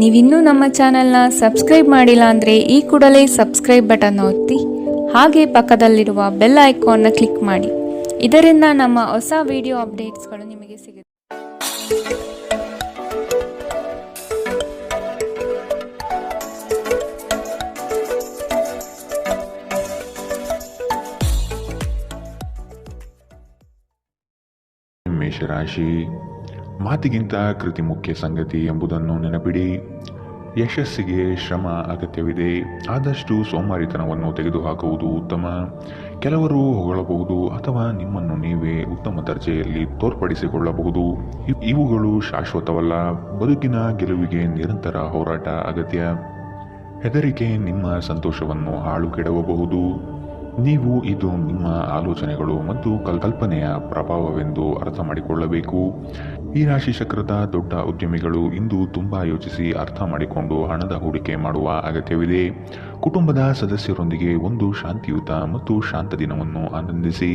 ನೀವಿನ್ನೂ ನಮ್ಮ ಚಾನೆಲ್ನ ಸಬ್ಸ್ಕ್ರೈಬ್ ಮಾಡಿಲ್ಲ ಅಂದರೆ ಈ ಕೂಡಲೇ ಸಬ್ಸ್ಕ್ರೈಬ್ ಬಟನ್ ಒತ್ತಿ ಹಾಗೆ ಪಕ್ಕದಲ್ಲಿರುವ ಬೆಲ್ ಐಕಾನ್ನ ಕ್ಲಿಕ್ ಮಾಡಿ. ಇದರಿಂದ ನಮ್ಮ ಹೊಸ ವಿಡಿಯೋ ಅಪ್ಡೇಟ್ಸ್ಗಳು ನಿಮಗೆ ಸಿಗುತ್ತೆ. ಮೇಷರಾಶಿ, ಮಾತಿಗಿಂತ ಕೃತಿ ಮುಖ್ಯ ಸಂಗತಿ ಎಂಬುದನ್ನು ನೆನಪಿಡಿ. ಯಶಸ್ಸಿಗೆ ಶ್ರಮ ಅಗತ್ಯವಿದೆ. ಆದಷ್ಟು ಸೋಮಾರಿತನವನ್ನು ತೆಗೆದುಹಾಕುವುದು ಉತ್ತಮ. ಕೆಲವರು ಹೊಗಳಬಹುದು ಅಥವಾ ನಿಮ್ಮನ್ನು ನೀವೇ ಉತ್ತಮ ದರ್ಜೆಯಲ್ಲಿ ತೋರ್ಪಡಿಸಿಕೊಳ್ಳಬಹುದು. ಇವುಗಳು ಶಾಶ್ವತವಲ್ಲ. ಬದುಕಿನ ಗೆಲುವಿಗೆ ನಿರಂತರ ಹೋರಾಟ ಅಗತ್ಯ. ಹೆದರಿಕೆ ನಿಮ್ಮ ಸಂತೋಷವನ್ನು ಹಾಳು ಕೆಡವಬಹುದು. ನೀವು ಇದು ನಿಮ್ಮ ಆಲೋಚನೆಗಳು ಮತ್ತು ಕಲ್ಪನೆಯ ಪ್ರಭಾವವೆಂದು ಅರ್ಥ ಮಾಡಿಕೊಳ್ಳಬೇಕು. ಈ ರಾಶಿ ಚಕ್ರದ ದೊಡ್ಡ ಉದ್ಯಮಿಗಳು ಇಂದು ತುಂಬಾ ಯೋಚಿಸಿ ಅರ್ಥ ಮಾಡಿಕೊಂಡು ಹಣದ ಹೂಡಿಕೆ ಮಾಡುವ ಅಗತ್ಯವಿದೆ. ಕುಟುಂಬದ ಸದಸ್ಯರೊಂದಿಗೆ ಒಂದು ಶಾಂತಿಯುತ ಮತ್ತು ಶಾಂತ ದಿನವನ್ನು ಆನಂದಿಸಿ.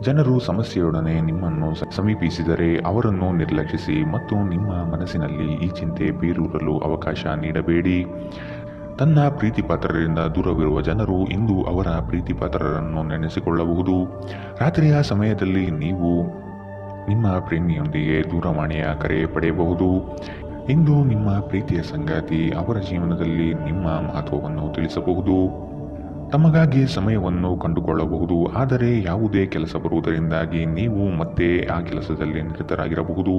ಜನರು ಸಮಸ್ಯೆಯೊಡನೆ ನಿಮ್ಮನ್ನು ಸಮೀಪಿಸಿದರೆ ಅವರನ್ನು ನಿರ್ಲಕ್ಷಿಸಿ ಮತ್ತು ನಿಮ್ಮ ಮನಸ್ಸಿನಲ್ಲಿ ಈ ಚಿಂತೆ ಬೇರೂರಲು ಅವಕಾಶ ನೀಡಬೇಡಿ. ತನ್ನ ಪ್ರೀತಿಪಾತ್ರರಿಂದ ದೂರವಿರುವ ಜನರು ಇಂದು ಅವರ ಪ್ರೀತಿಪಾತ್ರರನ್ನು ನೆನೆಸಿಕೊಳ್ಳಬಹುದು. ರಾತ್ರಿಯ ಸಮಯದಲ್ಲಿ ನೀವು ನಿಮ್ಮ ಪ್ರೇಮಿಯೊಂದಿಗೆ ದೂರವಾಣಿಯ ಕರೆ ಪಡೆಯಬಹುದು. ಇಂದು ನಿಮ್ಮ ಪ್ರೀತಿಯ ಸಂಗಾತಿ ಅವರ ಜೀವನದಲ್ಲಿ ನಿಮ್ಮ ಮಹತ್ವವನ್ನು ತಿಳಿಸಬಹುದು. ತಮಗಾಗಿ ಸಮಯವನ್ನು ಕಂಡುಕೊಳ್ಳಬಹುದು. ಆದರೆ ಯಾವುದೇ ಕೆಲಸ ಬರುವುದರಿಂದಾಗಿ ನೀವು ಮತ್ತೆ ಆ ಕೆಲಸದಲ್ಲಿ ನಿರತರಾಗಿರಬಹುದು.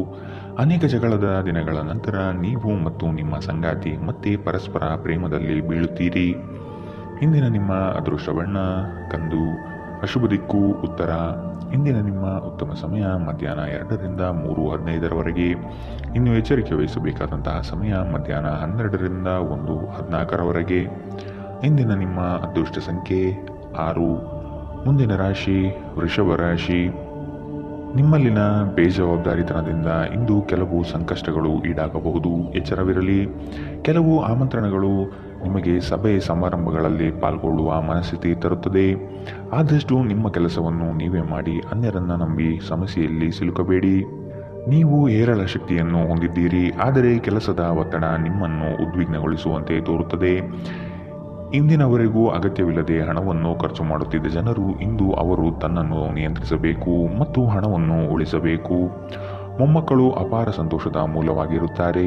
ಅನೇಕ ಜಗಳದ ದಿನಗಳ ನಂತರ ನೀವು ಮತ್ತು ನಿಮ್ಮ ಸಂಗಾತಿ ಮತ್ತೆ ಪರಸ್ಪರ ಪ್ರೇಮದಲ್ಲಿ ಬೀಳುತ್ತೀರಿ. ಇಂದಿನ ನಿಮ್ಮ ಅದೃಷ್ಟ ಬಣ್ಣ ಕಂದು, ಅಶುಭ ದಿಕ್ಕು ಉತ್ತರ. ಇಂದಿನ ನಿಮ್ಮ ಉತ್ತಮ ಸಮಯ ಮಧ್ಯಾಹ್ನ 2ರಿಂದ 3:15ರವರೆಗೆ. ಇನ್ನು ಎಚ್ಚರಿಕೆ ವಹಿಸಬೇಕಾದಂತಹ ಸಮಯ ಮಧ್ಯಾಹ್ನ 12ರಿಂದ 1:14ರವರೆಗೆ. ಇಂದಿನ ನಿಮ್ಮ ಅದೃಷ್ಟ ಸಂಖ್ಯೆ 6. ಮುಂದಿನ ರಾಶಿ ವೃಷಭ ರಾಶಿ. ನಿಮ್ಮಲ್ಲಿನ ಬೇಜವಾಬ್ದಾರಿತನದಿಂದ ಇಂದು ಕೆಲವು ಸಂಕಷ್ಟಗಳು ಈಡಾಗಬಹುದು. ಎಚ್ಚರವಿರಲಿ. ಕೆಲವು ಆಮಂತ್ರಣಗಳು ನಿಮಗೆ ಸಭೆ ಸಮಾರಂಭಗಳಲ್ಲಿ ಪಾಲ್ಗೊಳ್ಳುವ ಮನಸ್ಥಿತಿ ತರುತ್ತದೆ. ಆದಷ್ಟು ನಿಮ್ಮ ಕೆಲಸವನ್ನು ನೀವೇ ಮಾಡಿ ಅನ್ಯರನ್ನ ನಂಬಿ ಸಮಸ್ಯೆಯಲ್ಲಿ ಸಿಲುಕಬೇಡಿ. ನೀವು ಹೇರಳ ಶಕ್ತಿಯನ್ನು ಹೊಂದಿದ್ದೀರಿ, ಆದರೆ ಕೆಲಸದ ಒತ್ತಡ ನಿಮ್ಮನ್ನು ಉದ್ವಿಗ್ನಗೊಳಿಸುವಂತೆ ತೋರುತ್ತದೆ. ಇಂದಿನವರೆಗೂ ಅಗತ್ಯವಿಲ್ಲದೆ ಹಣವನ್ನು ಖರ್ಚು ಮಾಡುತ್ತಿದ್ದ ಜನರು ಇಂದು ಅವರು ತನ್ನನ್ನು ನಿಯಂತ್ರಿಸಬೇಕು ಮತ್ತು ಹಣವನ್ನು ಉಳಿಸಬೇಕು. ಮೊಮ್ಮಕ್ಕಳು ಅಪಾರ ಸಂತೋಷದ ಮೂಲವಾಗಿರುತ್ತಾರೆ.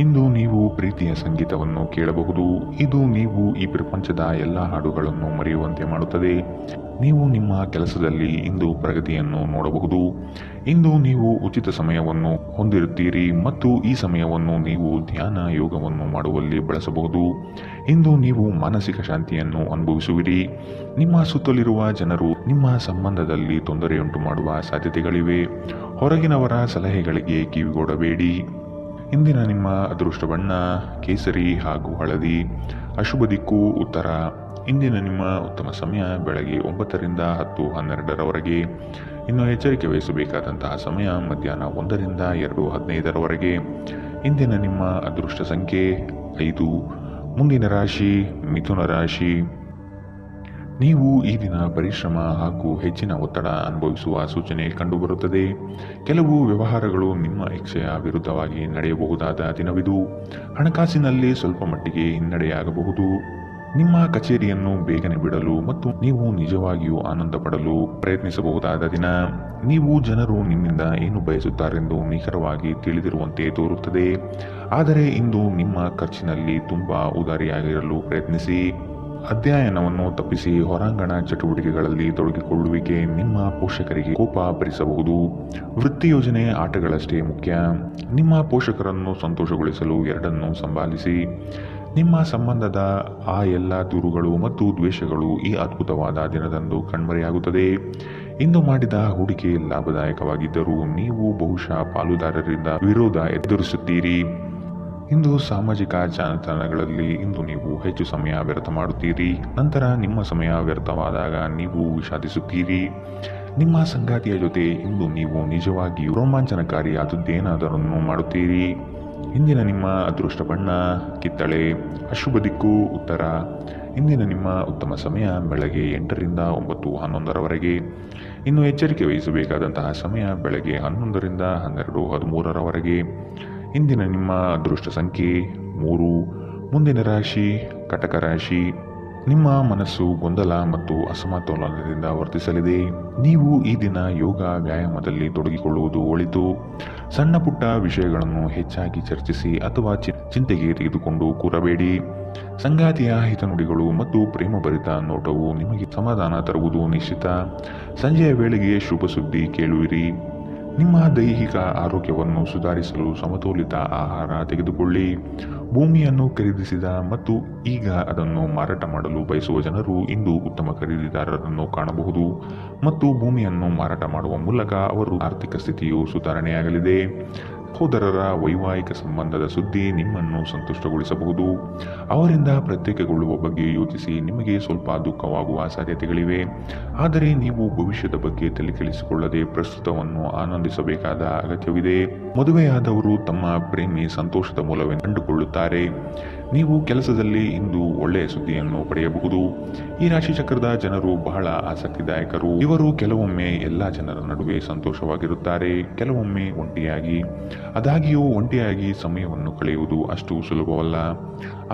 ಇಂದು ನೀವು ಪ್ರೀತಿಯ ಸಂಗೀತವನ್ನು ಕೇಳಬಹುದು. ಇದು ನೀವು ಈ ಪ್ರಪಂಚದ ಎಲ್ಲ ಹಾಡುಗಳನ್ನು ಮರೆಯುವಂತೆ ಮಾಡುತ್ತದೆ. ನೀವು ನಿಮ್ಮ ಕೆಲಸದಲ್ಲಿ ಇಂದು ಪ್ರಗತಿಯನ್ನು ನೋಡಬಹುದು. ಇಂದು ನೀವು ಉಚಿತ ಸಮಯವನ್ನು ಹೊಂದಿರುತ್ತೀರಿ ಮತ್ತು ಈ ಸಮಯವನ್ನು ನೀವು ಧ್ಯಾನ ಯೋಗವನ್ನು ಮಾಡುವಲ್ಲಿ ಬಳಸಬಹುದು. ಇಂದು ನೀವು ಮಾನಸಿಕ ಶಾಂತಿಯನ್ನು ಅನುಭವಿಸುವಿರಿ. ನಿಮ್ಮ ಸುತ್ತಲಿರುವ ಜನರು ನಿಮ್ಮ ಸಂಬಂಧದಲ್ಲಿ ತೊಂದರೆಯುಂಟು ಮಾಡುವ ಸಾಧ್ಯತೆಗಳಿವೆ. ಹೊರಗಿನವರ ಸಲಹೆಗಳಿಗೆ ಕಿವಿಗೊಡಬೇಡಿ. ಇಂದಿನ ನಿಮ್ಮ ಅದೃಷ್ಟ ಬಣ್ಣ ಕೇಸರಿ ಹಾಗೂ ಹಳದಿ, ಅಶುಭ ದಿಕ್ಕು ಉತ್ತರ. ಇಂದಿನ ನಿಮ್ಮ ಉತ್ತಮ ಸಮಯ ಬೆಳಗ್ಗೆ 9ರಿಂದ 10:12ರವರೆಗೆ. ಇನ್ನು ಎಚ್ಚರಿಕೆ ವಹಿಸಬೇಕಾದಂತಹ ಸಮಯ ಮಧ್ಯಾಹ್ನ 1ರಿಂದ 2:15ರವರೆಗೆ. ಇಂದಿನ ನಿಮ್ಮ ಅದೃಷ್ಟ ಸಂಖ್ಯೆ 5. ಮುಂದಿನ ರಾಶಿ ಮಿಥುನ ರಾಶಿ. ನೀವು ಈ ದಿನ ಪರಿಶ್ರಮ ಹಾಗೂ ಹೆಚ್ಚಿನ ಒತ್ತಡ ಅನುಭವಿಸುವ ಸೂಚನೆ ಕಂಡುಬರುತ್ತದೆ. ಕೆಲವು ವ್ಯವಹಾರಗಳು ನಿಮ್ಮ ಇಚ್ಛೆಯ ವಿರುದ್ಧವಾಗಿ ನಡೆಯಬಹುದಾದ ದಿನವಿದು. ಹಣಕಾಸಿನಲ್ಲಿ ಸ್ವಲ್ಪ ಮಟ್ಟಿಗೆ ಹಿನ್ನಡೆಯಾಗಬಹುದು. ನಿಮ್ಮ ಕಚೇರಿಯನ್ನು ಬೇಗನೆ ಬಿಡಲು ಮತ್ತು ನೀವು ನಿಜವಾಗಿಯೂ ಆನಂದ ಪಡಲು ಪ್ರಯತ್ನಿಸಬಹುದಾದ ದಿನ. ನೀವು ಜನರು ನಿಮ್ಮಿಂದ ಏನು ಬಯಸುತ್ತಾರೆಂದು ನಿಖರವಾಗಿ ತಿಳಿದಿರುವಂತೆ ತೋರುತ್ತದೆ. ಆದರೆ ಇಂದು ನಿಮ್ಮ ಖರ್ಚಿನಲ್ಲಿ ತುಂಬಾ ಉದಾರಿಯಾಗಿರಲು ಪ್ರಯತ್ನಿಸಿ. ಅಧ್ಯಯನವನ್ನು ತಪ್ಪಿಸಿ ಹೊರಾಂಗಣ ಚಟುವಟಿಕೆಗಳಲ್ಲಿ ತೊಡಗಿಕೊಳ್ಳುವಿಕೆ ನಿಮ್ಮ ಪೋಷಕರಿಗೆ ಕೋಪ ಭರಿಸಬಹುದು. ವೃತ್ತಿ ಯೋಜನೆ ಆಟಗಳಷ್ಟೇ ಮುಖ್ಯ. ನಿಮ್ಮ ಪೋಷಕರನ್ನು ಸಂತೋಷಗೊಳಿಸಲು ಎರಡನ್ನೂ ಸಂಭಾಲಿಸಿ. ನಿಮ್ಮ ಸಂಬಂಧದ ಆ ಎಲ್ಲ ದೂರುಗಳು ಮತ್ತು ದ್ವೇಷಗಳು ಈ ಅದ್ಭುತವಾದ ದಿನದಂದು ಕಣ್ಮರೆಯಾಗುತ್ತದೆ. ಇಂದು ಮಾಡಿದ ಹೂಡಿಕೆ ಲಾಭದಾಯಕವಾಗಿದ್ದರೂ ನೀವು ಬಹುಶಃ ಪಾಲುದಾರರಿಂದ ವಿರೋಧ ಎದುರಿಸುತ್ತೀರಿ. ಇಂದು ಸಾಮಾಜಿಕ ಜಾಲತಾಣಗಳಲ್ಲಿ ಇಂದು ನೀವು ಹೆಚ್ಚು ಸಮಯ ವ್ಯರ್ಥ ಮಾಡುತ್ತೀರಿ. ನಂತರ ನಿಮ್ಮ ಸಮಯ ವ್ಯರ್ಥವಾದಾಗ ನೀವು ವಿಷಾದಿಸುತ್ತೀರಿ. ನಿಮ್ಮ ಸಂಗಾತಿಯ ಜೊತೆ ಇಂದು ನೀವು ನಿಜವಾಗಿಯೂ ರೋಮಾಂಚನಕಾರಿಯಾದದ್ದೇನಾದರನ್ನು ಮಾಡುತ್ತೀರಿ. ಇಂದಿನ ನಿಮ್ಮ ಅದೃಷ್ಟ ಬಣ್ಣ ಕಿತ್ತಳೆ, ಅಶುಭ ದಿಕ್ಕು ಉತ್ತರ. ಇಂದಿನ ನಿಮ್ಮ ಉತ್ತಮ ಸಮಯ ಬೆಳಗ್ಗೆ 8ರಿಂದ 9:11ರವರೆಗೆ. ಇನ್ನು ಎಚ್ಚರಿಕೆ ವಹಿಸಬೇಕಾದಂತಹ ಸಮಯ ಬೆಳಗ್ಗೆ 11ರಿಂದ 12:13ರವರೆಗೆ. ಇಂದಿನ ನಿಮ್ಮ ಅದೃಷ್ಟ ಸಂಖ್ಯೆ 3. ಮುಂದಿನ ರಾಶಿ ಕಟಕ ರಾಶಿ. ನಿಮ್ಮ ಮನಸ್ಸು ಗೊಂದಲ ಮತ್ತು ಅಸಮತೋಲನದಿಂದ ವರ್ತಿಸಲಿದೆ. ನೀವು ಈ ದಿನ ಯೋಗ ವ್ಯಾಯಾಮದಲ್ಲಿ ತೊಡಗಿಕೊಳ್ಳುವುದು ಒಳಿತು. ಸಣ್ಣ ಪುಟ್ಟ ವಿಷಯಗಳನ್ನು ಹೆಚ್ಚಾಗಿ ಚರ್ಚಿಸಿ ಅಥವಾ ಚಿಂತೆಗೆ ತೆಗೆದುಕೊಂಡು ಕೂರಬೇಡಿ. ಸಂಗಾತಿಯ ಹಿತನುಡಿಗಳು ಮತ್ತು ಪ್ರೇಮಭರಿತ ನೋಟವು ನಿಮಗೆ ಸಮಾಧಾನ ತರುವುದು ನಿಶ್ಚಿತ. ಸಂಜೆಯ ವೇಳೆಗೆ ಶುಭ ಸುದ್ದಿ ಕೇಳುವಿರಿ. ನಿಮ್ಮ ದೈಹಿಕ ಆರೋಗ್ಯವನ್ನು ಸುಧಾರಿಸಲು ಸಮತೋಲಿತ ಆಹಾರ ತೆಗೆದುಕೊಳ್ಳಿ. ಭೂಮಿಯನ್ನು ಖರೀದಿಸಿದ ಮತ್ತು ಈಗ ಅದನ್ನು ಮಾರಾಟ ಮಾಡಲು ಬಯಸುವ ಜನರು ಇಂದು ಉತ್ತಮ ಖರೀದಿದಾರರನ್ನು ಕಾಣಬಹುದು ಮತ್ತು ಭೂಮಿಯನ್ನು ಮಾರಾಟ ಮಾಡುವ ಮೂಲಕ ಅವರ ಆರ್ಥಿಕ ಸ್ಥಿತಿಯು ಸುಧಾರಣೆಯಾಗಲಿದೆ. ಸಹೋದರರ ವೈವಾಹಿಕ ಸಂಬಂಧದ ಸುದ್ದಿ ನಿಮ್ಮನ್ನು ಸಂತುಷ್ಟಗೊಳಿಸಬಹುದು. ಅವರಿಂದ ಪ್ರತ್ಯೇಕಗೊಳ್ಳುವ ಬಗ್ಗೆ ಯೋಚಿಸಿ ನಿಮಗೆ ಸ್ವಲ್ಪ ದುಃಖವಾಗುವ ಸಾಧ್ಯತೆಗಳಿವೆ. ಆದರೆ ನೀವು ಭವಿಷ್ಯದ ಬಗ್ಗೆ ತಲೆಕೆಡಿಸಿಕೊಳ್ಳದೆ ಪ್ರಸ್ತುತವನ್ನು ಆನಂದಿಸಬೇಕಾದ ಅಗತ್ಯವಿದೆ. ಮದುವೆಯಾದವರು ತಮ್ಮ ಪ್ರೇಮಿ ಸಂತೋಷದ ಮೂಲವನ್ನು ಕಂಡುಕೊಳ್ಳುತ್ತಾರೆ. ನೀವು ಕೆಲಸದಲ್ಲಿ ಇಂದು ಒಳ್ಳೆಯ ಸುದ್ದಿಯನ್ನು ಪಡೆಯಬಹುದು. ಈ ರಾಶಿ ಚಕ್ರದ ಜನರು ಬಹಳ ಆಸಕ್ತಿದಾಯಕರು. ಇವರು ಕೆಲವೊಮ್ಮೆ ಎಲ್ಲ ಜನರ ನಡುವೆ ಸಂತೋಷವಾಗಿರುತ್ತಾರೆ, ಕೆಲವೊಮ್ಮೆ ಒಂಟಿಯಾಗಿ. ಆದಾಗ್ಯೂ ಒಂಟಿಯಾಗಿ ಸಮಯವನ್ನು ಕಳೆಯುವುದು ಅಷ್ಟು ಸುಲಭವಲ್ಲ.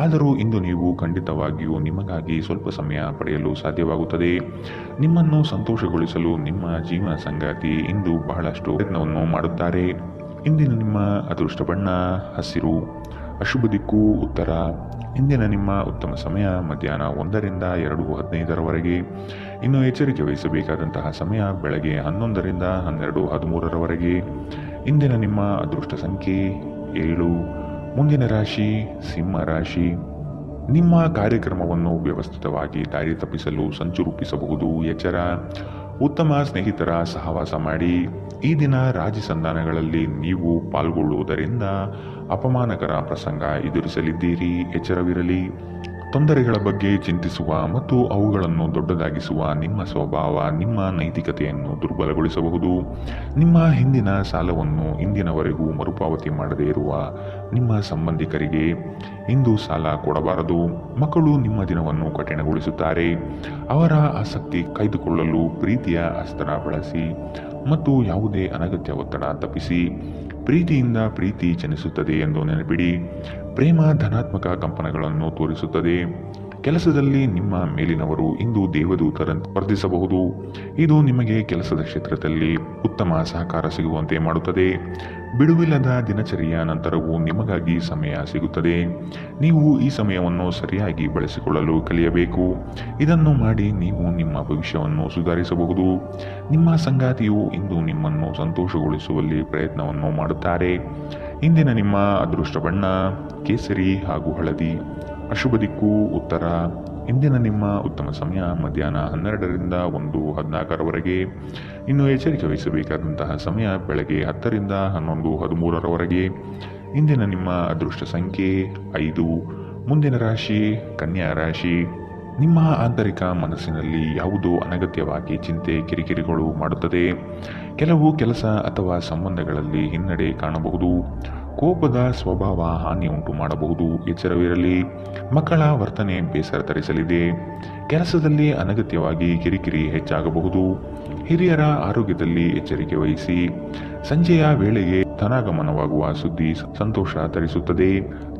ಆದರೂ ಇಂದು ನೀವು ಖಂಡಿತವಾಗಿಯೂ ನಿಮಗಾಗಿ ಸ್ವಲ್ಪ ಸಮಯ ಪಡೆಯಲು ಸಾಧ್ಯವಾಗುತ್ತದೆ. ನಿಮ್ಮನ್ನು ಸಂತೋಷಗೊಳಿಸಲು ನಿಮ್ಮ ಜೀವನ ಸಂಗಾತಿ ಇಂದು ಬಹಳಷ್ಟು ಪ್ರಯತ್ನವನ್ನು ಮಾಡುತ್ತಾರೆ. ಇಂದಿನ ನಿಮ್ಮ ಅದೃಷ್ಟ ಬಣ್ಣ ಹಸಿರು. ಅಶುಭ ದಿಕ್ಕು ಉತ್ತರ. ಇಂದಿನ ನಿಮ್ಮ ಉತ್ತಮ ಸಮಯ ಮಧ್ಯಾಹ್ನ 1ರಿಂದ 2:15 ಇನ್ನು ಎಚ್ಚರಿಕೆ ವಹಿಸಬೇಕಾದಂತಹ ಸಮಯ ಬೆಳಗ್ಗೆ 11ರಿಂದ 12:13 ಇಂದಿನ ನಿಮ್ಮ ಅದೃಷ್ಟ ಸಂಖ್ಯೆ 7. ಮುಂದಿನ ರಾಶಿ ಸಿಂಹ ರಾಶಿ. ನಿಮ್ಮ ಕಾರ್ಯಕ್ರಮವನ್ನು ವ್ಯವಸ್ಥಿತವಾಗಿ ದಾರಿ ತಪ್ಪಿಸಲು ಸಂಚು ರೂಪಿಸಬಹುದು. ಎಚ್ಚರ. ಉತ್ತಮ ಸ್ನೇಹಿತರ ಸಹವಾಸ ಮಾಡಿ. ಈ ದಿನ ರಾಜಿ ಸಂಧಾನಗಳಲ್ಲಿ ನೀವು ಪಾಲ್ಗೊಳ್ಳುವುದರಿಂದ ಅಪಮಾನಕರ ಪ್ರಸಂಗ ಎದುರಿಸಲಿದ್ದೀರಿ. ಎಚ್ಚರವಿರಲಿ. ತೊಂದರೆಗಳ ಬಗ್ಗೆ ಚಿಂತಿಸುವ ಮತ್ತು ಅವುಗಳನ್ನು ದೊಡ್ಡದಾಗಿಸುವ ನಿಮ್ಮ ಸ್ವಭಾವ ನಿಮ್ಮ ನೈತಿಕತೆಯನ್ನು ದುರ್ಬಲಗೊಳಿಸಬಹುದು. ನಿಮ್ಮ ಹಿಂದಿನ ಸಾಲವನ್ನು ಇಂದಿನವರೆಗೂ ಮರುಪಾವತಿ ಮಾಡದೇ ಇರುವ ನಿಮ್ಮ ಸಂಬಂಧಿಕರಿಗೆ ಇಂದು ಸಾಲ ಕೊಡಬಾರದು. ಮಕ್ಕಳು ನಿಮ್ಮ ದಿನವನ್ನು ಕಠಿಣಗೊಳಿಸುತ್ತಾರೆ. ಅವರ ಆಸಕ್ತಿ ಕಾಯ್ದುಕೊಳ್ಳಲು ಪ್ರೀತಿಯ ಅಸ್ತ್ರ ಬಳಸಿ ಮತ್ತು ಯಾವುದೇ ಅನಗತ್ಯ ಒತ್ತಡ ತಪ್ಪಿಸಿ. ಪ್ರೀತಿಯಿಂದ ಪ್ರೀತಿ ಜನಿಸುತ್ತದೆ ಎಂದು ನೆನಪಿಡಿ. ಪ್ರೇಮ ಧನಾತ್ಮಕ ಕಂಪನಗಳನ್ನು ತೋರಿಸುತ್ತದೆ. ಕೆಲಸದಲ್ಲಿ ನಿಮ್ಮ ಮೇಲಿನವರು ಇಂದು ದೇವದೂತರಂತೆ ವರ್ತಿಸಬಹುದು. ಇದು ನಿಮಗೆ ಕೆಲಸದ ಕ್ಷೇತ್ರದಲ್ಲಿ ಉತ್ತಮ ಸಹಕಾರ ಸಿಗುವಂತೆ ಮಾಡುತ್ತದೆ. ಬಿಡುವಿಲ್ಲದ ದಿನಚರಿಯ ನಂತರವೂ ನಿಮಗಾಗಿ ಸಮಯ ಸಿಗುತ್ತದೆ. ನೀವು ಈ ಸಮಯವನ್ನು ಸರಿಯಾಗಿ ಬಳಸಿಕೊಳ್ಳಲು ಕಲಿಯಬೇಕು. ಇದನ್ನು ಮಾಡಿ ನೀವು ನಿಮ್ಮ ಭವಿಷ್ಯವನ್ನು ಸುಧಾರಿಸಬಹುದು. ನಿಮ್ಮ ಸಂಗಾತಿಯು ಇಂದು ನಿಮ್ಮನ್ನು ಸಂತೋಷಗೊಳಿಸುವಲ್ಲಿ ಪ್ರಯತ್ನವನ್ನು ಮಾಡುತ್ತಾರೆ. ಇಂದಿನ ನಿಮ್ಮ ಅದೃಷ್ಟ ಬಣ್ಣ ಕೇಸರಿ ಹಾಗೂ ಹಳದಿ. ಅಶುಭ ದಿಕ್ಕು ಉತ್ತರ. ಇಂದಿನ ನಿಮ್ಮ ಉತ್ತಮ ಸಮಯ ಮಧ್ಯಾಹ್ನ 12ರಿಂದ 1:14 ಇನ್ನು ಎಚ್ಚರಿಕೆ ವಹಿಸಬೇಕಾದಂತಹ ಸಮಯ ಬೆಳಗ್ಗೆ 10ರಿಂದ 11:13 ಇಂದಿನ ನಿಮ್ಮ ಅದೃಷ್ಟ ಸಂಖ್ಯೆ 5. ಮುಂದಿನ ರಾಶಿ ಕನ್ಯಾ ರಾಶಿ. ನಿಮ್ಮ ಆಂತರಿಕ ಮನಸ್ಸಿನಲ್ಲಿ ಯಾವುದೋ ಅನಗತ್ಯವಾಗಿ ಚಿಂತೆ ಕಿರಿಕಿರಿಗಳು ಮಾಡುತ್ತದೆ. ಕೆಲವು ಕೆಲಸ ಅಥವಾ ಸಂಬಂಧಗಳಲ್ಲಿ ಹಿನ್ನಡೆ ಕಾಣಬಹುದು. ಕೋಪದ ಸ್ವಭಾವ ಹಾನಿ ಉಂಟು ಮಾಡಬಹುದು. ಎಚ್ಚರವಿರಲಿ. ಮಕ್ಕಳ ವರ್ತನೆ ಬೇಸರ ತರಿಸಲಿದೆ. ಕೆಲಸದಲ್ಲಿ ಅನಗತ್ಯವಾಗಿ ಕಿರಿಕಿರಿ ಹೆಚ್ಚಾಗಬಹುದು. ಹಿರಿಯರ ಆರೋಗ್ಯದಲ್ಲಿ ಎಚ್ಚರಿಕೆ ವಹಿಸಿ. ಸಂಜೆಯ ವೇಳೆಗೆ ಧನಾಗಮನವಾಗುವ ಸುದ್ದಿ ಸಂತೋಷ ತರಿಸುತ್ತದೆ.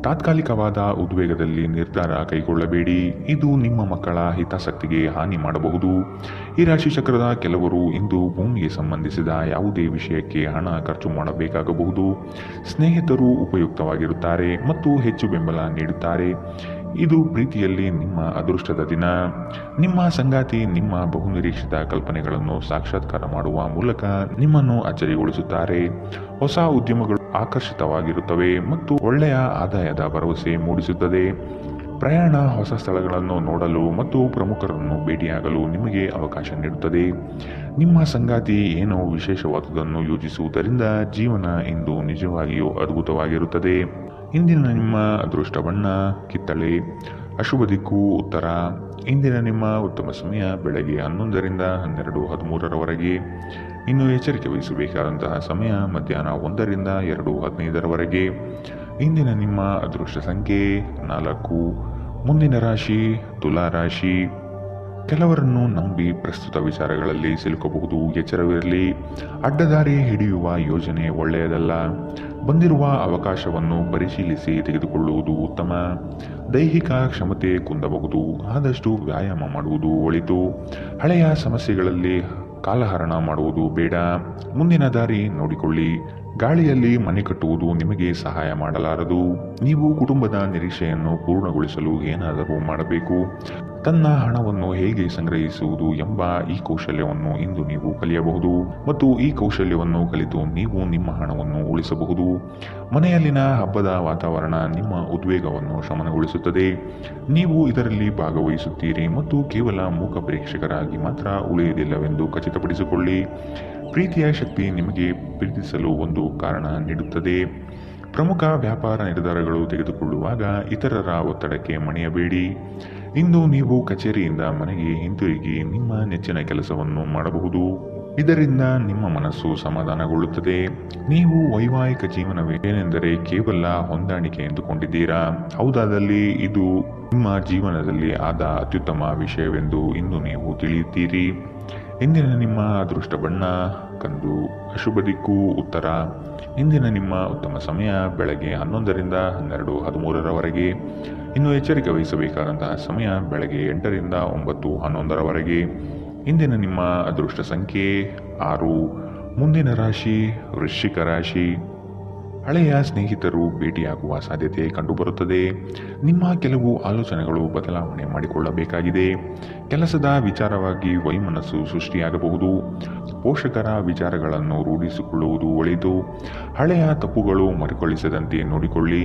ತಾತ್ಕಾಲಿಕವಾದ ಉದ್ವೇಗದಲ್ಲಿ ನಿರ್ಧಾರ ಕೈಗೊಳ್ಳಬೇಡಿ. ಇದು ನಿಮ್ಮ ಮಕ್ಕಳ ಹಿತಾಸಕ್ತಿಗೆ ಹಾನಿ ಮಾಡಬಹುದು. ಈ ರಾಶಿ ಚಕ್ರದ ಕೆಲವರು ಇಂದು ಭೂಮಿಗೆ ಸಂಬಂಧಿಸಿದ ಯಾವುದೇ ವಿಷಯಕ್ಕೆ ಹಣ ಖರ್ಚು ಮಾಡಬೇಕಾಗಬಹುದು. ಸ್ನೇಹಿತರು ಉಪಯುಕ್ತವಾಗಿರುತ್ತಾರೆ ಮತ್ತು ಹೆಚ್ಚು ಬೆಂಬಲ ನೀಡುತ್ತಾರೆ. ಇದು ಪ್ರೀತಿಯಲ್ಲಿ ನಿಮ್ಮ ಅದೃಷ್ಟದ ದಿನ. ನಿಮ್ಮ ಸಂಗಾತಿ ನಿಮ್ಮ ಬಹುನಿರೀಕ್ಷಿತ ಕಲ್ಪನೆಗಳನ್ನು ಸಾಕ್ಷಾತ್ಕಾರ ಮಾಡುವ ಮೂಲಕ ನಿಮ್ಮನ್ನು ಅಚ್ಚರಿಗೊಳಿಸುತ್ತಾರೆ. ಹೊಸ ಉದ್ಯಮಗಳು ಆಕರ್ಷಿತವಾಗಿರುತ್ತವೆ ಮತ್ತು ಒಳ್ಳೆಯ ಆದಾಯದ ಭರವಸೆ ಮೂಡಿಸುತ್ತದೆ. ಪ್ರಯಾಣ ಹೊಸ ಸ್ಥಳಗಳನ್ನು ನೋಡಲು ಮತ್ತು ಪ್ರಮುಖರನ್ನು ಭೇಟಿಯಾಗಲು ನಿಮಗೆ ಅವಕಾಶ ನೀಡುತ್ತದೆ. ನಿಮ್ಮ ಸಂಗಾತಿ ಏನೋ ವಿಶೇಷವಾದುದನ್ನು ಯೋಜಿಸುವುದರಿಂದ ಜೀವನ ಇಂದು ನಿಜವಾಗಿಯೂ ಅದ್ಭುತವಾಗಿರುತ್ತದೆ. ಇಂದಿನ ನಿಮ್ಮ ಅದೃಷ್ಟ ಬಣ್ಣ ಕಿತ್ತಳೆ. ಅಶುಭ ದಿಕ್ಕು ಉತ್ತರ. ಇಂದಿನ ನಿಮ್ಮ ಉತ್ತಮ ಸಮಯ ಬೆಳಗ್ಗೆ 11ರಿಂದ 12:13 ಇನ್ನು ಎಚ್ಚರಿಕೆ ವಹಿಸಬೇಕಾದಂತಹ ಸಮಯ ಮಧ್ಯಾಹ್ನ 1ರಿಂದ 2:15 ಇಂದಿನ ನಿಮ್ಮ ಅದೃಷ್ಟ ಸಂಖ್ಯೆ 4. ಮುಂದಿನ ರಾಶಿ ತುಲಾ ರಾಶಿ. ಕೆಲವರನ್ನು ನಂಬಿ ಪ್ರಸ್ತುತ ವಿಚಾರಗಳಲ್ಲಿ ಸಿಲುಕಬಹುದು. ಎಚ್ಚರವಿರಲಿ, ಅಡ್ಡದಾರಿ ಹಿಡಿಯುವ ಯೋಜನೆ ಒಳ್ಳೆಯದಲ್ಲ. ಬಂದಿರುವ ಅವಕಾಶವನ್ನು ಪರಿಶೀಲಿಸಿ ತೆಗೆದುಕೊಳ್ಳುವುದು ಉತ್ತಮ. ದೈಹಿಕ ಕ್ಷಮತೆ ಕುಂದಬಹುದು, ಆದಷ್ಟು ವ್ಯಾಯಾಮ ಮಾಡುವುದು ಒಳಿತು. ಹಳೆಯ ಸಮಸ್ಯೆಗಳಲ್ಲಿ ಕಾಲಹರಣ ಮಾಡುವುದು ಬೇಡ. ಮುಂದಿನ ದಾರಿ ನೋಡಿಕೊಳ್ಳಿ. ಗಾಳಿಯಲ್ಲಿ ಮನೆ ಕಟ್ಟುವುದು ನಿಮಗೆ ಸಹಾಯ ಮಾಡಲಾರದು. ನೀವು ಕುಟುಂಬದ ನಿರೀಕ್ಷೆಯನ್ನು ಪೂರ್ಣಗೊಳಿಸಲು ಏನಾದರೂ ಮಾಡಬೇಕು. ತನ್ನ ಹಣವನ್ನು ಹೇಗೆ ಸಂಗ್ರಹಿಸುವುದು ಎಂಬ ಈ ಕೌಶಲ್ಯವನ್ನು ಇಂದು ನೀವು ಕಲಿಯಬಹುದು ಮತ್ತು ಈ ಕೌಶಲ್ಯವನ್ನು ಕಲಿತು ನೀವು ನಿಮ್ಮ ಹಣವನ್ನು ಉಳಿಸಬಹುದು. ಮನೆಯಲ್ಲಿನ ಹಬ್ಬದ ವಾತಾವರಣ ನಿಮ್ಮ ಉದ್ವೇಗವನ್ನು ಶಮನಗೊಳಿಸುತ್ತದೆ. ನೀವು ಇದರಲ್ಲಿ ಭಾಗವಹಿಸುತ್ತೀರಿ ಮತ್ತು ಕೇವಲ ಮೂಕ ಪ್ರೇಕ್ಷಕರಾಗಿ ಮಾತ್ರ ಉಳಿಯುವುದಿಲ್ಲವೆಂದು ಖಚಿತಪಡಿಸಿಕೊಳ್ಳಿ. ಪ್ರೀತಿಯ ಶಕ್ತಿ ನಿಮಗೆ ಪ್ರೀತಿಸಲು ಒಂದು ಕಾರಣ ನೀಡುತ್ತದೆ. ಪ್ರಮುಖ ವ್ಯಾಪಾರ ನಿರ್ಧಾರಗಳು ತೆಗೆದುಕೊಳ್ಳುವಾಗ ಇತರರ ಒತ್ತಡಕ್ಕೆ ಮಣಿಯಬೇಡಿ. ಇಂದು ನೀವು ಕಚೇರಿಯಿಂದ ಮನೆಗೆ ಹಿಂತಿರುಗಿ ನಿಮ್ಮ ನೆಚ್ಚಿನ ಕೆಲಸವನ್ನು ಮಾಡಬಹುದು. ಇದರಿಂದ ನಿಮ್ಮ ಮನಸ್ಸು ಸಮಾಧಾನಗೊಳ್ಳುತ್ತದೆ. ನೀವು ವೈವಾಹಿಕ ಜೀವನವೇನೆಂದರೆ ಕೇವಲ ಹೊಂದಾಣಿಕೆ ಎಂದುಕೊಂಡಿದ್ದೀರಾ. ಹೌದಾದಲ್ಲಿ ಇದು ನಿಮ್ಮ ಜೀವನದಲ್ಲಿ ಆದ ಅತ್ಯುತ್ತಮ ವಿಷಯವೆಂದು ಇಂದು ನೀವು ತಿಳಿಯುತ್ತೀರಿ. ಇಂದಿನ ನಿಮ್ಮ ಅದೃಷ್ಟ ಬಣ್ಣ ಕಂದು, ಅಶುಭ ದಿಕ್ಕು ಉತ್ತರ. ಇಂದಿನ ನಿಮ್ಮ ಉತ್ತಮ ಸಮಯ ಬೆಳಗ್ಗೆ 11ರಿಂದ 12:13ರವರೆಗೆ. ಇನ್ನು ಎಚ್ಚರಿಕೆ ವಹಿಸಬೇಕಾದಂತಹ ಸಮಯ ಬೆಳಗ್ಗೆ 8ರಿಂದ 9:11ರವರೆಗೆ. ಇಂದಿನ ನಿಮ್ಮ ಅದೃಷ್ಟ ಸಂಖ್ಯೆ 6. ಮುಂದಿನ ರಾಶಿ ವೃಶ್ಚಿಕ ರಾಶಿ. ಹಳೆಯ ಸ್ನೇಹಿತರು ಭೇಟಿಯಾಗುವ ಸಾಧ್ಯತೆ ಕಂಡುಬರುತ್ತದೆ. ನಿಮ್ಮ ಕೆಲವು ಆಲೋಚನೆಗಳು ಬದಲಾವಣೆ ಮಾಡಿಕೊಳ್ಳಬೇಕಾಗಿದೆ. ಕೆಲಸದ ವಿಚಾರವಾಗಿ ವೈಮನಸ್ಸು ಸೃಷ್ಟಿಯಾಗಬಹುದು. ಪೋಷಕರ ವಿಚಾರಗಳನ್ನು ರೂಢಿಸಿಕೊಳ್ಳುವುದು ಒಳಿತು. ಹಳೆಯ ತಪ್ಪುಗಳು ಮರುಕಳಿಸದಂತೆ ನೋಡಿಕೊಳ್ಳಿ.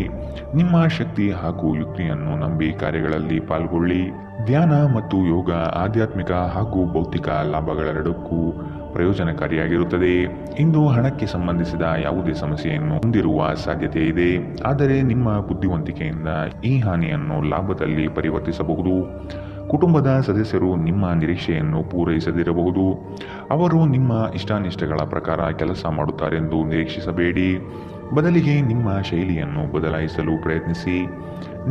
ನಿಮ್ಮ ಶಕ್ತಿ ಹಾಗೂ ಯುಕ್ತಿಯನ್ನು ನಂಬಿ ಕಾರ್ಯಗಳಲ್ಲಿ ಪಾಲ್ಗೊಳ್ಳಿ. ಧ್ಯಾನ ಮತ್ತು ಯೋಗ ಆಧ್ಯಾತ್ಮಿಕ ಹಾಗೂ ಭೌತಿಕ ಲಾಭಗಳೆರಡಕ್ಕೂ ಪ್ರಯೋಜನಕಾರಿಯಾಗಿರುತ್ತದೆ. ಇಂದು ಹಣಕ್ಕೆ ಸಂಬಂಧಿಸಿದ ಯಾವುದೇ ಸಮಸ್ಯೆಯನ್ನು ಹೊಂದಿರುವ ಸಾಧ್ಯತೆ ಇದೆ. ಆದರೆ ನಿಮ್ಮ ಬುದ್ಧಿವಂತಿಕೆಯಿಂದ ಈ ಹಾನಿಯನ್ನು ಲಾಭದಲ್ಲಿ ಪರಿವರ್ತಿಸಬಹುದು. ಕುಟುಂಬದ ಸದಸ್ಯರು ನಿಮ್ಮ ನಿರೀಕ್ಷೆಯನ್ನು ಪೂರೈಸದಿರಬಹುದು. ಅವರು ನಿಮ್ಮ ಇಷ್ಟಾನಿಷ್ಟಗಳ ಪ್ರಕಾರ ಕೆಲಸ ಮಾಡುತ್ತಾರೆಂದು ನಿರೀಕ್ಷಿಸಬೇಡಿ. ಬದಲಿಗೆ ನಿಮ್ಮ ಶೈಲಿಯನ್ನು ಬದಲಾಯಿಸಲು ಪ್ರಯತ್ನಿಸಿ.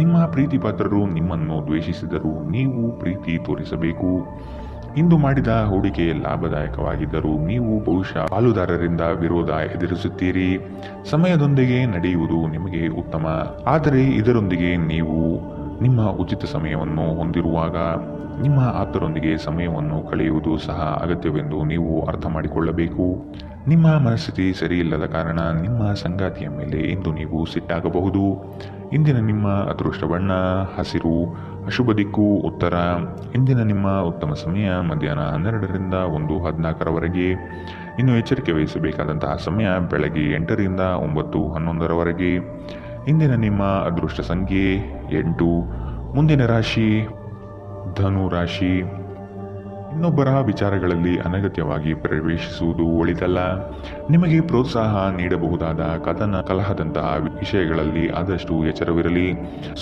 ನಿಮ್ಮ ಪ್ರೀತಿಪಾತ್ರರು ನಿಮ್ಮನ್ನು ದ್ವೇಷಿಸಿದರೂ ನೀವು ಪ್ರೀತಿ ತೋರಿಸಬೇಕು. ಇಂದು ಮಾಡಿದ ಹೂಡಿಕೆ ಲಾಭದಾಯಕವಾಗಿದ್ದರೂ ನೀವು ಬಹುಶಃ ಪಾಲುದಾರರಿಂದ ವಿರೋಧ ಎದುರಿಸುತ್ತೀರಿ. ಸಮಯದೊಂದಿಗೆ ನಡೆಯುವುದು ನಿಮಗೆ ಉತ್ತಮ, ಆದರೆ ಇದರೊಂದಿಗೆ ನೀವು ನಿಮ್ಮ ಉಚಿತ ಸಮಯವನ್ನು ಹೊಂದಿರುವಾಗ ನಿಮ್ಮ ಆಪ್ತರೊಂದಿಗೆ ಸಮಯವನ್ನು ಕಳೆಯುವುದು ಸಹ ಅಗತ್ಯವೆಂದು ನೀವು ಅರ್ಥ ಮಾಡಿಕೊಳ್ಳಬೇಕು. ನಿಮ್ಮ ಮನಸ್ಥಿತಿ ಸರಿಯಿಲ್ಲದ ಕಾರಣ ನಿಮ್ಮ ಸಂಗಾತಿಯ ಮೇಲೆ ಇಂದು ನೀವು ಸಿಟ್ಟಾಗಬಹುದು. ಇಂದಿನ ನಿಮ್ಮ ಅದೃಷ್ಟ ಬಣ್ಣ ಹಸಿರು, ಅಶುಭ ದಿಕ್ಕು ಉತ್ತರ. ಇಂದಿನ ನಿಮ್ಮ ಉತ್ತಮ ಸಮಯ ಮಧ್ಯಾಹ್ನ 12ರಿಂದ 1:14ರವರೆಗೆ. ಇನ್ನು ಎಚ್ಚರಿಕೆ ವಹಿಸಬೇಕಾದಂತಹ ಸಮಯ ಬೆಳಗ್ಗೆ 8ರಿಂದ 9:11ರವರೆಗೆ. ಇಂದಿನ ನಿಮ್ಮ ಅದೃಷ್ಟ ಸಂಖ್ಯೆ 8. ಮುಂದಿನ ರಾಶಿ ಧನು ರಾಶಿ. ಇನ್ನೊಬ್ಬರ ವಿಚಾರಗಳಲ್ಲಿ ಅನಗತ್ಯವಾಗಿ ಪ್ರವೇಶಿಸುವುದು ಒಳಿತಲ್ಲ. ನಿಮಗೆ ಪ್ರೋತ್ಸಾಹ ನೀಡಬಹುದಾದ ಕಥನ ಕಲಹದಂತಹ ವಿಷಯಗಳಲ್ಲಿ ಆದಷ್ಟು ಎಚ್ಚರವಿರಲಿ.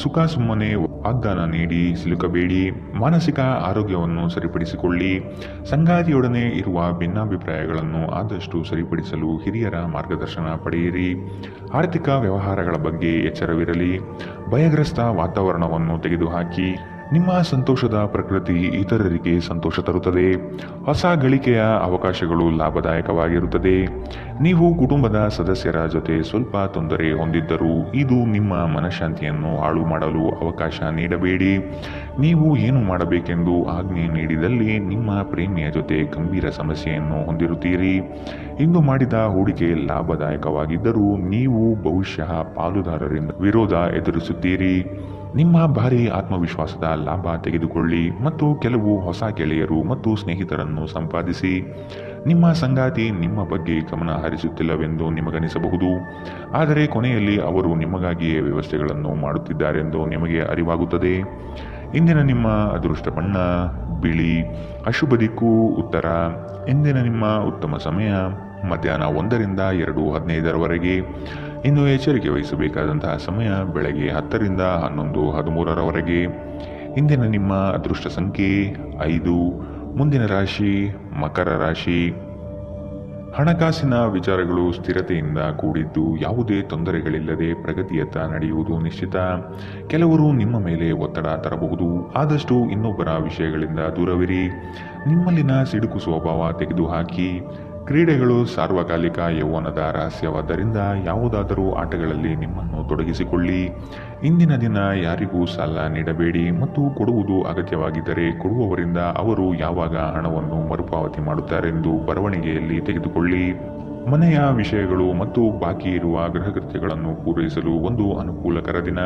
ಸುಖ ಸುಮ್ಮನೆ ವಾಗ್ದಾನ ನೀಡಿ ಸಿಲುಕಬೇಡಿ. ಮಾನಸಿಕ ಆರೋಗ್ಯವನ್ನು ಸರಿಪಡಿಸಿಕೊಳ್ಳಿ. ಸಂಗಾತಿಯೊಡನೆ ಇರುವ ಭಿನ್ನಾಭಿಪ್ರಾಯಗಳನ್ನು ಆದಷ್ಟು ಸರಿಪಡಿಸಲು ಹಿರಿಯರ ಮಾರ್ಗದರ್ಶನ ಪಡೆಯಿರಿ. ಆರ್ಥಿಕ ವ್ಯವಹಾರಗಳ ಬಗ್ಗೆ ಎಚ್ಚರವಿರಲಿ. ಭಯಗ್ರಸ್ತ ವಾತಾವರಣವನ್ನು ತೆಗೆದುಹಾಕಿ. ನಿಮ್ಮ ಸಂತೋಷದ ಪ್ರಕೃತಿ ಇತರರಿಗೆ ಸಂತೋಷ ತರುತ್ತದೆ. ಹೊಸ ಗಳಿಕೆಯ ಅವಕಾಶಗಳು ಲಾಭದಾಯಕವಾಗಿರುತ್ತದೆ. ನೀವು ಕುಟುಂಬದ ಸದಸ್ಯರ ಜೊತೆ ಸ್ವಲ್ಪ ತೊಂದರೆ ಹೊಂದಿದ್ದರೂ ಇದು ನಿಮ್ಮ ಮನಃಶಾಂತಿಯನ್ನು ಹಾಳು ಮಾಡಲು ಅವಕಾಶ ನೀಡಬೇಡಿ. ನೀವು ಏನು ಮಾಡಬೇಕೆಂದು ಆಜ್ಞೆ ನೀಡಿದಲ್ಲಿ ನಿಮ್ಮ ಪ್ರೇಮಿಯ ಜೊತೆ ಗಂಭೀರ ಸಮಸ್ಯೆಯನ್ನು ಹೊಂದಿರುತ್ತೀರಿ. ಇಂದು ಮಾಡಿದ ಹೂಡಿಕೆ ಲಾಭದಾಯಕವಾಗಿದ್ದರೂ ನೀವು ಬಹುಶಃ ಪಾಲುದಾರರಿಂದ ವಿರೋಧ ಎದುರಿಸುತ್ತೀರಿ. ನಿಮ್ಮ ಭಾರೀ ಆತ್ಮವಿಶ್ವಾಸದ ಲಾಭ ತೆಗೆದುಕೊಳ್ಳಿ ಮತ್ತು ಕೆಲವು ಹೊಸ ಗೆಳೆಯರು ಮತ್ತು ಸ್ನೇಹಿತರನ್ನು ಸಂಪಾದಿಸಿ. ನಿಮ್ಮ ಸಂಗಾತಿ ನಿಮ್ಮ ಬಗ್ಗೆ ಗಮನ ಹರಿಸುತ್ತಿಲ್ಲವೆಂದು ನಿಮಗನಿಸಬಹುದು, ಆದರೆ ಕೊನೆಯಲ್ಲಿ ಅವರು ನಿಮಗಾಗಿಯೇ ವ್ಯವಸ್ಥೆಗಳನ್ನು ಮಾಡುತ್ತಿದ್ದಾರೆಂದು ನಿಮಗೆ ಅರಿವಾಗುತ್ತದೆ. ಇಂದಿನ ನಿಮ್ಮ ಅದೃಷ್ಟ ಬಣ್ಣ ಬಿಳಿ, ಅಶುಭ ದಿಕ್ಕು ಉತ್ತರ. ಇಂದಿನ ನಿಮ್ಮ ಉತ್ತಮ ಸಮಯ ಮಧ್ಯಾಹ್ನ 1ರಿಂದ 2:15ರವರೆಗೆ. ಇನ್ನು ಎಚ್ಚರಿಕೆ ವಹಿಸಬೇಕಾದಂತಹ ಸಮಯ ಬೆಳಗ್ಗೆ 10ರಿಂದ 11:13ರವರೆಗೆ. ಇಂದಿನ ನಿಮ್ಮ ಅದೃಷ್ಟ ಸಂಖ್ಯೆ 5. ಮುಂದಿನ ರಾಶಿ ಮಕರ ರಾಶಿ. ಹಣಕಾಸಿನ ವಿಚಾರಗಳು ಸ್ಥಿರತೆಯಿಂದ ಕೂಡಿದ್ದು ಯಾವುದೇ ತೊಂದರೆಗಳಿಲ್ಲದೆ ಪ್ರಗತಿಯತ್ತ ನಡೆಯುವುದು ನಿಶ್ಚಿತ. ಕೆಲವರು ನಿಮ್ಮ ಮೇಲೆ ಒತ್ತಡ ತರಬಹುದು, ಆದಷ್ಟು ಇನ್ನೊಬ್ಬರ ವಿಷಯಗಳಿಂದ ದೂರವಿರಿ. ನಿಮ್ಮಲ್ಲಿನ ಸಿಡುಕು ಸ್ವಭಾವ ತೆಗೆದುಹಾಕಿ. ಕ್ರೀಡೆಗಳು ಸಾರ್ವಕಾಲಿಕ ಯೌವನದ ರಹಸ್ಯವಾದ್ದರಿಂದ ಯಾವುದಾದರೂ ಆಟಗಳಲ್ಲಿ ನಿಮ್ಮನ್ನು ತೊಡಗಿಸಿಕೊಳ್ಳಿ. ಇಂದಿನ ದಿನ ಯಾರಿಗೂ ಸಾಲ ನೀಡಬೇಡಿ ಮತ್ತು ಕೊಡುವುದು ಅಗತ್ಯವಾಗಿದ್ದರೆ ಕೊಡುವವರಿಂದ ಅವರು ಯಾವಾಗ ಹಣವನ್ನು ಮರುಪಾವತಿ ಮಾಡುತ್ತಾರೆಂದು ಬರವಣಿಗೆಯಲ್ಲಿ ತೆಗೆದುಕೊಳ್ಳಿ. ಮನೆಯ ವಿಷಯಗಳು ಮತ್ತು ಬಾಕಿ ಇರುವ ಗೃಹಕೃತ್ಯಗಳನ್ನು ಪೂರೈಸಲು ಒಂದು ಅನುಕೂಲಕರ ದಿನ.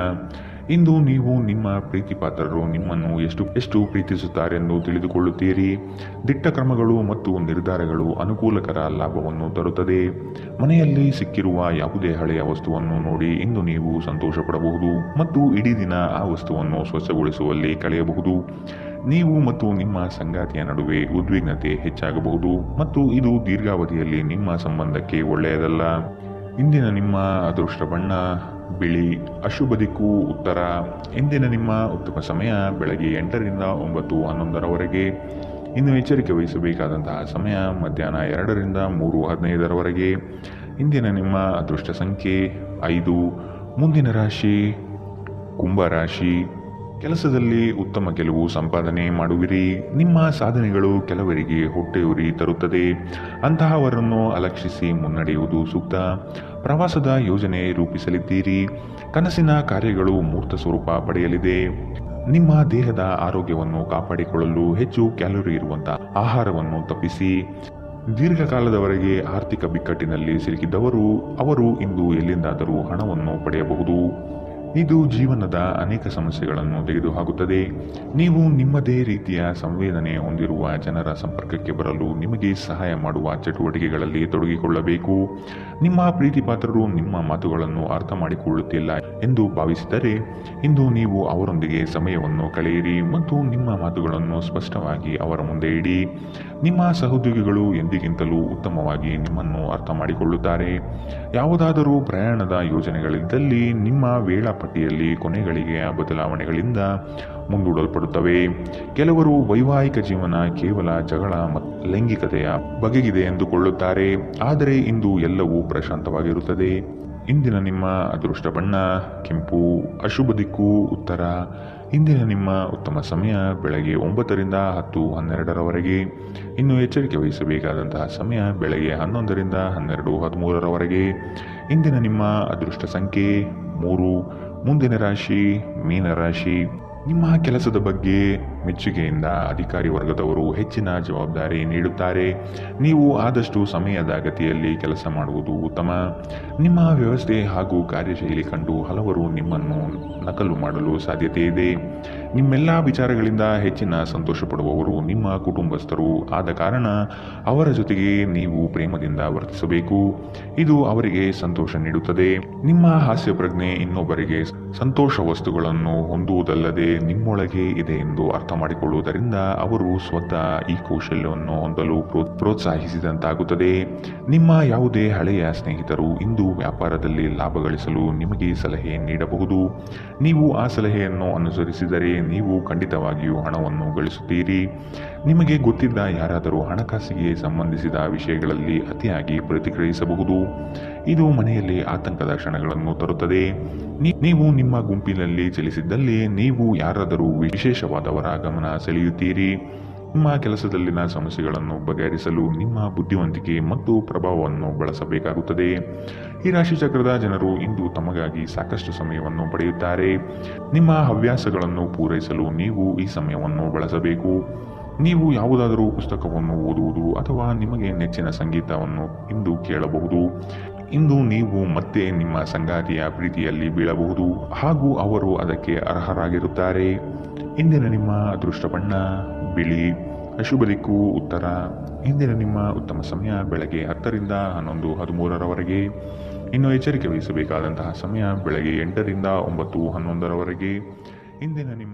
ಇಂದು ನೀವು ನಿಮ್ಮ ಪ್ರೀತಿಪಾತ್ರರು ನಿಮ್ಮನ್ನು ಎಷ್ಟು ಪ್ರೀತಿಸುತ್ತಾರೆಂದು ತಿಳಿದುಕೊಳ್ಳುತ್ತೀರಿ. ದಿಟ್ಟ ಕ್ರಮಗಳು ಮತ್ತು ನಿರ್ಧಾರಗಳು ಅನುಕೂಲಕರ ಲಾಭವನ್ನು ತರುತ್ತದೆ. ಮನೆಯಲ್ಲಿ ಸಿಕ್ಕಿರುವ ಯಾವುದೇ ಹಳೆಯ ವಸ್ತುವನ್ನು ನೋಡಿ ಇಂದು ನೀವು ಸಂತೋಷಪಡಬಹುದು ಮತ್ತು ಇಡೀ ದಿನ ಆ ವಸ್ತುವನ್ನು ಸ್ವಚ್ಛಗೊಳಿಸುವಲ್ಲಿ ಕಳೆಯಬಹುದು. ನೀವು ಮತ್ತು ನಿಮ್ಮ ಸಂಗಾತಿಯ ನಡುವೆ ಉದ್ವಿಗ್ನತೆ ಹೆಚ್ಚಾಗಬಹುದು ಮತ್ತು ಇದು ದೀರ್ಘಾವಧಿಯಲ್ಲಿ ನಿಮ್ಮ ಸಂಬಂಧಕ್ಕೆ ಒಳ್ಳೆಯದಲ್ಲ. ಇಂದಿನ ನಿಮ್ಮ ಅದೃಷ್ಟ ಬಣ್ಣ ಬಿಳಿ, ಅಶುಭ ದಿಕ್ಕು ಉತ್ತರ. ಇಂದಿನ ನಿಮ್ಮ ಉತ್ತಮ ಸಮಯ ಬೆಳಗ್ಗೆ 8ರಿಂದ 9:11ರವರೆಗೆ. ಇನ್ನು ಎಚ್ಚರಿಕೆ ವಹಿಸಬೇಕಾದಂತಹ ಸಮಯ ಮಧ್ಯಾಹ್ನ 2ರಿಂದ 3:15ರವರೆಗೆ. ಇಂದಿನ ನಿಮ್ಮ ಅದೃಷ್ಟ ಸಂಖ್ಯೆ 5. ಮುಂದಿನ ರಾಶಿ ಕುಂಭರಾಶಿ. ಕೆಲಸದಲ್ಲಿ ಉತ್ತಮ ಗೆಲುವು ಸಂಪಾದನೆ ಮಾಡುವಿರಿ. ನಿಮ್ಮ ಸಾಧನೆಗಳು ಕೆಲವರಿಗೆ ಹೊಟ್ಟೆಯುರಿ ತರುತ್ತದೆ. ಅಂತಹವರನ್ನು ಅಲಕ್ಷಿಸಿ ಮುನ್ನಡೆಯುವುದು ಸೂಕ್ತ. ಪ್ರವಾಸದ ಯೋಜನೆ ರೂಪಿಸಲಿದ್ದೀರಿ. ಕನಸಿನ ಕಾರ್ಯಗಳು ಮೂರ್ತ ಸ್ವರೂಪ ಪಡೆಯಲಿದೆ. ನಿಮ್ಮ ದೇಹದ ಆರೋಗ್ಯವನ್ನು ಕಾಪಾಡಿಕೊಳ್ಳಲು ಹೆಚ್ಚು ಕ್ಯಾಲೋರಿ ಇರುವಂತಹ ಆಹಾರವನ್ನು ತಪ್ಪಿಸಿ. ದೀರ್ಘಕಾಲದವರೆಗೆ ಆರ್ಥಿಕ ಬಿಕ್ಕಟ್ಟಿನಲ್ಲಿ ಸಿಲುಕಿದ್ದವರು ಅವರು ಇಂದು ಎಲ್ಲಿಂದಾದರೂ ಹಣವನ್ನು ಪಡೆಯಬಹುದು. ಇದು ಜೀವನದ ಅನೇಕ ಸಮಸ್ಯೆಗಳನ್ನು ತೆಗೆದುಹಾಕುತ್ತದೆ. ನೀವು ನಿಮ್ಮದೇ ರೀತಿಯ ಸಂವೇದನೆ ಹೊಂದಿರುವ ಜನರ ಸಂಪರ್ಕಕ್ಕೆ ಬರಲು ನಿಮಗೆ ಸಹಾಯ ಮಾಡುವ ಚಟುವಟಿಕೆಗಳಲ್ಲಿ ತೊಡಗಿಕೊಳ್ಳಬೇಕು. ನಿಮ್ಮ ಪ್ರೀತಿಪಾತ್ರರು ನಿಮ್ಮ ಮಾತುಗಳನ್ನು ಅರ್ಥ ಮಾಡಿಕೊಳ್ಳುತ್ತಿಲ್ಲ ಎಂದು ಭಾವಿಸಿದರೆ ಇಂದು ನೀವು ಅವರೊಂದಿಗೆ ಸಮಯವನ್ನು ಕಳೆಯಿರಿ ಮತ್ತು ನಿಮ್ಮ ಮಾತುಗಳನ್ನು ಸ್ಪಷ್ಟವಾಗಿ ಅವರ ಮುಂದೆ ಇಡಿ. ನಿಮ್ಮ ಸಹೋದ್ಯೋಗಿಗಳು ಎಂದಿಗಿಂತಲೂ ಉತ್ತಮವಾಗಿ ನಿಮ್ಮನ್ನು ಅರ್ಥ ಮಾಡಿಕೊಳ್ಳುತ್ತಾರೆ. ಯಾವುದಾದರೂ ಪ್ರಯಾಣದ ಯೋಜನೆಗಳಿದ್ದಲ್ಲಿ ನಿಮ್ಮ ವೇಳಾಪಟ್ಟಿಯಲ್ಲಿ ಕೊನೆಗಳಿಗೆಯ ಬದಲಾವಣೆಗಳಿಂದ ಮುಂದೂಡಲ್ಪಡುತ್ತವೆ. ಕೆಲವರು ವೈವಾಹಿಕ ಜೀವನ ಕೇವಲ ಜಗಳ ಮತ್ತು ಲೈಂಗಿಕತೆಯ ಬಗೆಗಿದೆ ಎಂದುಕೊಳ್ಳುತ್ತಾರೆ, ಆದರೆ ಇಂದು ಎಲ್ಲವೂ ಪ್ರಶಾಂತವಾಗಿರುತ್ತದೆ. ಇಂದಿನ ನಿಮ್ಮ ಅದೃಷ್ಟ ಬಣ್ಣ ಕೆಂಪು, ಅಶುಭ ದಿಕ್ಕು ಉತ್ತರ. ಇಂದಿನ ನಿಮ್ಮ ಉತ್ತಮ ಸಮಯ ಬೆಳಗ್ಗೆ 9ರಿಂದ 10:12ರವರೆಗೆ. ಇನ್ನು ಎಚ್ಚರಿಕೆ ವಹಿಸಬೇಕಾದಂತಹ ಸಮಯ ಬೆಳಗ್ಗೆ 11ರಿಂದ 12:13ರವರೆಗೆ. ಇಂದಿನ ನಿಮ್ಮ ಅದೃಷ್ಟ ಸಂಖ್ಯೆ 3. ಮುಂದಿನ ರಾಶಿ ಮೀನರಾಶಿ. ನಿಮ್ಮ ಕೆಲಸದ ಬಗ್ಗೆ ಮೆಚ್ಚುಗೆಯಿಂದ ಅಧಿಕಾರಿ ವರ್ಗದವರು ಹೆಚ್ಚಿನ ಜವಾಬ್ದಾರಿ ನೀಡುತ್ತಾರೆ. ನೀವು ಆದಷ್ಟು ಸಮಯದ ಗತಿಯಲ್ಲಿ ಕೆಲಸ ಮಾಡುವುದು ಉತ್ತಮ. ನಿಮ್ಮ ವ್ಯವಸ್ಥೆ ಹಾಗೂ ಕಾರ್ಯಶೈಲಿ ಕಂಡು ಹಲವರು ನಿಮ್ಮನ್ನು ನಕಲು ಮಾಡಲು ಸಾಧ್ಯತೆ ಇದೆ. ನಿಮ್ಮೆಲ್ಲ ವಿಚಾರಗಳಿಂದ ಹೆಚ್ಚಿನ ಸಂತೋಷ ಪಡುವವರು ನಿಮ್ಮ ಕುಟುಂಬಸ್ಥರು ಆದ ಕಾರಣ ಅವರ ಜೊತೆಗೆ ನೀವು ಪ್ರೇಮದಿಂದ ವರ್ತಿಸಬೇಕು. ಇದು ಅವರಿಗೆ ಸಂತೋಷ ನೀಡುತ್ತದೆ. ನಿಮ್ಮ ಹಾಸ್ಯ ಪ್ರಜ್ಞೆ ಇನ್ನೊಬ್ಬರಿಗೆ ಸಂತೋಷ ವಸ್ತುಗಳನ್ನು ಹೊಂದುವುದಲ್ಲದೆ ನಿಮ್ಮೊಳಗೆ ಇದೆ ಎಂದು ಅರ್ಥ ಮಾಡಿಕೊಳ್ಳುವುದರಿಂದ ಅವರು ಸ್ವತಃ ಈ ಕೌಶಲ್ಯವನ್ನು ಹೊಂದಲು ಪ್ರೋತ್ಸಾಹಿಸಿದಂತಾಗುತ್ತದೆ. ನಿಮ್ಮ ಯಾವುದೇ ಹಳೆಯ ಸ್ನೇಹಿತರು ಇಂದು ವ್ಯಾಪಾರದಲ್ಲಿ ಲಾಭ ಗಳಿಸಲು ನಿಮಗೆ ಸಲಹೆ ನೀಡಬಹುದು. ನೀವು ಆ ಸಲಹೆಯನ್ನು ಅನುಸರಿಸಿದರೆ ನೀವು ಖಂಡಿತವಾಗಿಯೂ ಹಣವನ್ನು ಗಳಿಸುತ್ತೀರಿ. ನಿಮಗೆ ಗೊತ್ತಿದ್ದ ಯಾರಾದರೂ ಹಣಕಾಸಿಗೆ ಸಂಬಂಧಿಸಿದ ವಿಷಯಗಳಲ್ಲಿ ಅತಿಯಾಗಿ ಪ್ರತಿಕ್ರಿಯಿಸಬಹುದು. ಇದು ಮನೆಯಲ್ಲಿ ಆತಂಕದ ಕ್ಷಣಗಳನ್ನು ತರುತ್ತದೆ. ನೀವು ನಿಮ್ಮ ಗುಂಪಿನಲ್ಲಿ ಚಲಿಸಿದ್ದಲ್ಲಿ ನೀವು ಯಾರಾದರೂ ವಿಶೇಷವಾದವರ ಗಮನ ಸೆಳೆಯುತ್ತೀರಿ. ನಿಮ್ಮ ಕೆಲಸದಲ್ಲಿನ ಸಮಸ್ಯೆಗಳನ್ನು ಬಗೆಹರಿಸಲು ನಿಮ್ಮ ಬುದ್ಧಿವಂತಿಕೆ ಮತ್ತು ಪ್ರಭಾವವನ್ನು ಬಳಸಬೇಕಾಗುತ್ತದೆ. ಈ ರಾಶಿ ಚಕ್ರದ ಜನರು ಇಂದು ತಮಗಾಗಿ ಸಾಕಷ್ಟು ಸಮಯವನ್ನು ಪಡೆಯುತ್ತಾರೆ. ನಿಮ್ಮ ಹವ್ಯಾಸಗಳನ್ನು ಪೂರೈಸಲು ನೀವು ಈ ಸಮಯವನ್ನು ಬಳಸಬೇಕು. ನೀವು ಯಾವುದಾದರೂ ಪುಸ್ತಕವನ್ನು ಓದುವುದು ಅಥವಾ ನಿಮಗೆ ನೆಚ್ಚಿನ ಸಂಗೀತವನ್ನು ಇಂದು ಕೇಳಬಹುದು. ಇಂದು ನೀವು ಮತ್ತೆ ನಿಮ್ಮ ಸಂಗಾತಿಯ ಪ್ರೀತಿಯಲ್ಲಿ ಬೀಳಬಹುದು ಹಾಗೂ ಅವರು ಅದಕ್ಕೆ ಅರ್ಹರಾಗಿರುತ್ತಾರೆ. ಇಂದಿನ ನಿಮ್ಮ ಅದೃಷ್ಟ ಬಣ್ಣ ಬಿಳಿ, ಅಶುಭ ದಿಕ್ಕು ಉತ್ತರ. ಇಂದಿನ ನಿಮ್ಮ ಉತ್ತಮ ಸಮಯ ಬೆಳಗ್ಗೆ 10ರಿಂದ 11:13ರವರೆಗೆ. ಇನ್ನು ಎಚ್ಚರಿಕೆ ವಹಿಸಬೇಕಾದಂತಹ ಸಮಯ ಬೆಳಗ್ಗೆ 8ರಿಂದ 9:11ರವರೆಗೆ. ಇಂದಿನ ನಿಮ್ಮ